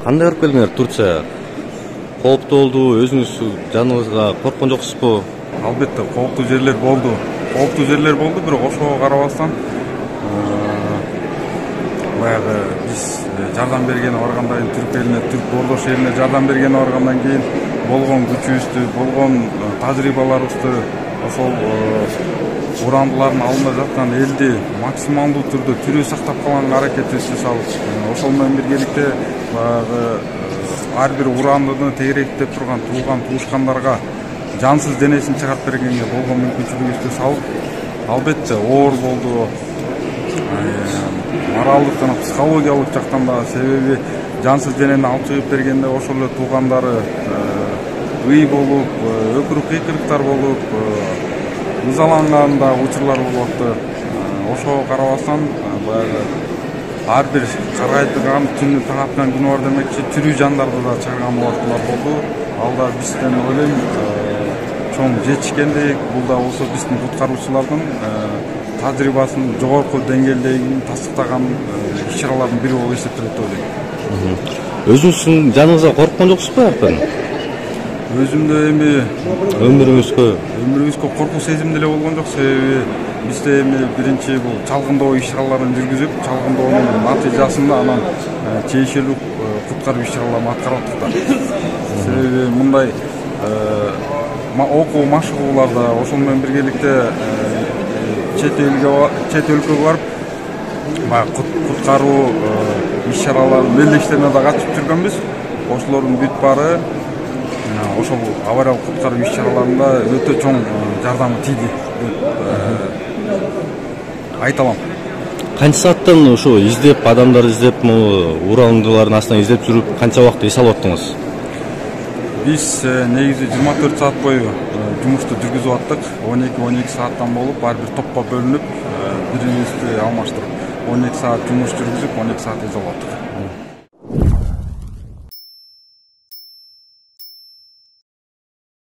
Кандай барып келдиңер Турцияга? Кооптуу болдубу? Өзүңүз жаныңызга корккон жоксузбу? Албетте кооптуу жерлер болду. Бирок ошого карабастан баягы биз жардам бергени баргандан кийин Түрк элине, Түрк Ордош элине жардам бергени баргандан кийин болгон күчүбүздү, болгон тажрыйбаларыбызды ошол урандылардын алдында жаткан элди максималдуу түрдө тирүү сактап калганга аракетибизди жасабыз. Ошол менен биргеликте баягы ар бир урандыны тегеректеп турган тууган туушкандарга жансыз денесин чыгарып бергенге болгон мүмкүнчүлүгүбүздү салып, албетте оор болду. Моралдык жана психологиялык жактан да, себеби жансыз денени алып чыгып бергенде ошол эле туугандары ый болуп, өкүрүк кыйкырыктар болуп, ызаланган да учурлар болуп атты. Ошого карабастан баягы ар бир каргайтылган түнү таң аткан күнү бар демекчи, тирүү жандарды да чыгарган убактылар болду. Ал да бизден ойлойм чоң жетишкендик. Бул да болсо биздин куткаруучулардын тажрыйбасынын жогорку деңгээлдегин тастыктаган иш-чаралардын бири болуп эсептелет деп ойлойм. Өзүңүздүн жаныңызга корккон жоксузбу аяктан? Өзүмдө эми өмүрүбүзгө коркуу сезим деле болгон жок, себеби бизде эми биринчи бул чалгындоо иш-чараларын жүргүзүп, чалгындоонун натыйжасында анан тиешелүү куткаруу иш-чараларын аткарып аттык. Себеби мындай окуу машыгууларда, ошол менен биргеликте чет өлкөгө барып, баягы куткаруу иш-чараларынын мелдештерине да катышып жүргөнбүз. Ошолордун бүт баары ошол авариялык куткаруу иш-чараларында өтө чоң жардамы тийди деп айта алам. Канча сааттан ушу издеп, адамдар издеп, урандылардын астынан издеп жүрүп, канча убакыт эс алып аттыңыз? Биз негизи 24 саат бою жумушту жүргүзүп аттык. 12 сааттан болуп, ар бир топко бөлүнүп, бирибизди алмаштырып 12 саат жумуш жүргүзүп, 12 саат эс алып аттык.